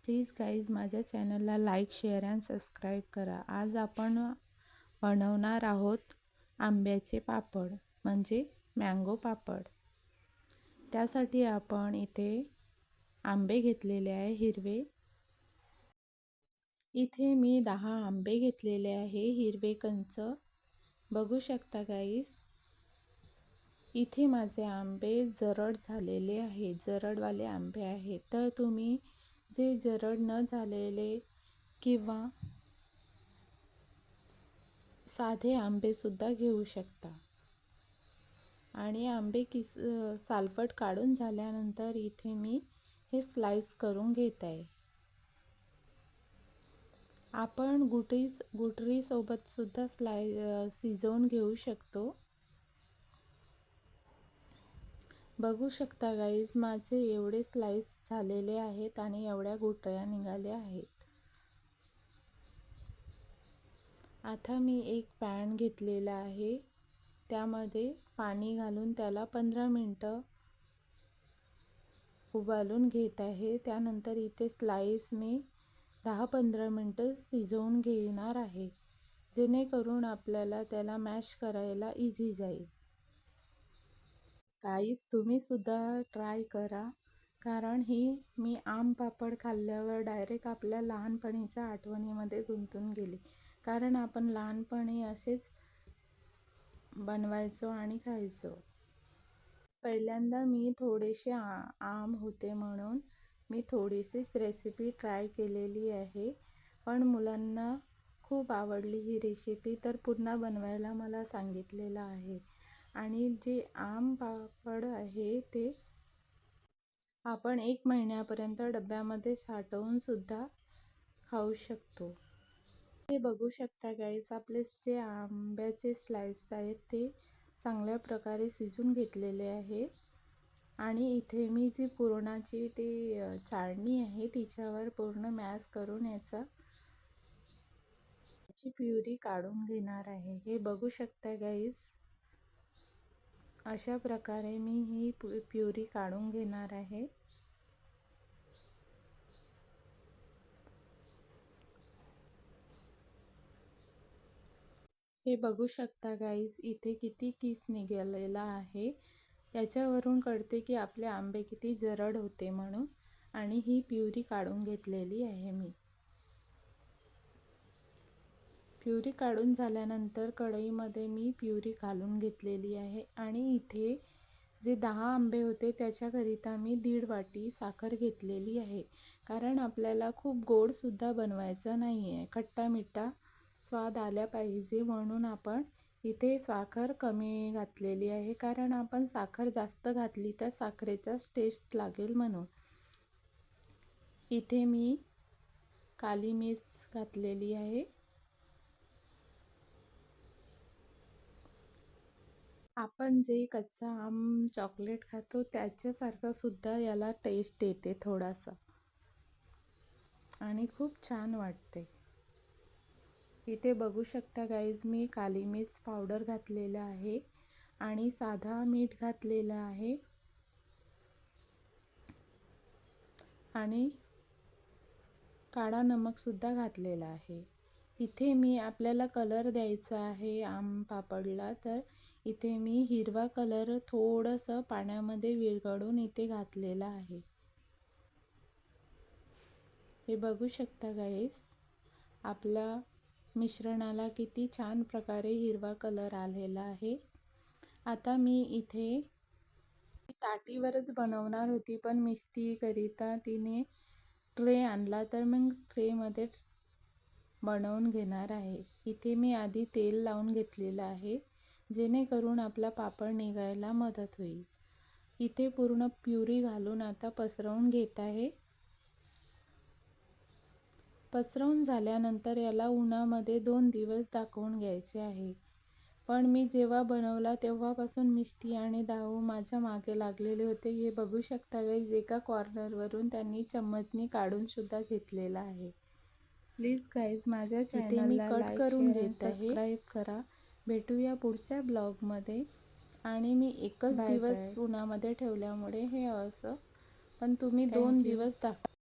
Please guys माझ्या चॅनलला like, share and subscribe करा. आज आपण बनवणार आहोत आंब्याचे पापड म्हणजे मँगो पापड. त्यासाठी आपण इथे आंबे घेतलेले आहे हिरवे. इथे मी 10 आंबे घेतलेले आहे हिरवे कंच. बघू शकता गाईज. इथे माझे आंबे जरड झालेले आहे, जरडवाले आंबे आहेत. तर तुम्ही जे जरड न झालेले किंवा साधे आंबेसुद्धा घेऊ शकता. आणि आंबे सालपट काढून झाल्यानंतर इथे मी हे स्लाइस करून घेत आहे. आपण गुटरीसोबत सुद्धा शिजवून घेऊ शकतो. बघू शकता गाईज, माझे एवढे स्लाइस झालेले आहेत आणि एवढ्या गुटळ्या निघाल्या आहेत. आता मी एक पॅन घेतलेला आहे, त्यामध्ये पाणी घालून त्याला 15 मिनिटं उबालून घेत आहे. त्यानंतर इथे स्लाइस मी 10-15 मिनिटं शिजवून घेणार आहे, जेणेकरून आपल्याला त्याला मॅश करायला इझी जाईल. गाईस, तुम्ही सुद्धा ट्राय करा, कारण मी आम पापड खाल्ल्यावर डायरेक्ट आपल्या लहानपणीच्या आठवणीमध्ये गुंतून गेली. कारण आपण लहानपणी असेच बनवायचो आणि खायचो. पहिल्यांदा मी थोडेसे आम होते म्हणून मी थोडीशीच रेसिपी ट्राय केलेली आहे, पण मुलांना खूप आवडली ही रेसिपी, तर पुन्हा बनवायला मला सांगितलेलं आहे. आणि जे आम पापड आहे ते आपण 1 महिन्यापर्यंत डब्यामध्ये साठवून सुद्धा खाऊ शकतो. हे बघू शकता गाईज, आपले जे आंब्याचे स्लाइस आहेत ते चांगल्या प्रकारे शिजून घेतलेले आहे. आणि इथे मी जी पुरणाची चाळणी आहे तिच्यावर पूर्ण मॅश करून याची प्युरी काढून घेणार आहे. हे बघू शकता गाईज, अशा प्रकारे मी ही प्युरी काढून घेणार आहे. हे बघू शकता गाईज, इथे किती किस निघालेला आहे. याच्यावरून कळते की आपले आंबे किती जरड होते म्हणून. आणि ही प्युरी काढून घेतलेली आहे मी. प्युरी काढून झाल्यानंतर कढईमध्ये मी प्युरी घालून घेतलेली आहे. आणि इथे जे 10 आंबे होते त्याच्याकरिता मी 1.5 वाटी साखर घेतलेली आहे. कारण आपल्याला खूप गोडसुद्धा बनवायचा नाही आहे, खट्टा मिठा स्वाद आला पाहिजे म्हणून आपण इथे साखर कमी घातलेली आहे. कारण आपण साखर जास्त घातली तर साखरेचा टेस्ट लागेल म्हणून. इथे मी काली मिर्च घातलेली आहे. आपण जे कच्चा आम चॉकलेट खातो त्याच्यासारखं सुद्धा याला टेस्ट येते थोडासा, आणि खूप छान वाटते. इथे बघू शकता गाईज, मी काली मिर्च पावडर घातलेलं आहे आणि साधा मीठ घातलेलं आहे आणि काळा नमकसुद्धा घातलेला आहे. इथे मी आपल्याला कलर द्यायचा आहे आम पापडला, तर इथे मी हिरवा कलर थोडंसं पाण्यामध्ये विरघळून इथे घातलेला आहे. हे बघू शकता गाईज, आपला मिश्रणाला किती छान प्रकारे हिरवा कलर आलेला आहे. आता मी इथे ताटीवरच बनवणार होती, पण मिस्टीकरिता तिने ट्रे आणला, तर मग ट्रेमध्ये बनवून घेणार आहे. इथे मी आधी तेल लावून घेतलेलं आहे, जेणेकरून आपला पापड निघायला मदत होईल. इथे पूर्ण प्युरी घालून आता पसरवून घेत आहे. पसरवून झाल्यानंतर याला उन्हामध्ये 2 दिवस दाखवून घ्यायचे आहे. पण मी जेव्हा बनवला तेव्हापासून मिष्टी आणि दाऊ माझ्या मागे लागलेले होते. हे बघू शकता गाईज, एका कॉर्नरवरून त्यांनी चम्मचनी काढून सुद्धा घेतलेला आहे. प्लीज गाईज माझ्या चॅनलला लाईक, शेअर आणि सबस्क्राईब करा. भेटूया पुढच्या ब्लॉगमध्ये. आणि मी एकच दिवस उन्हामध्ये ठेवल्यामुळे हे असं, पण तुम्ही 2 दिवस दाखवा.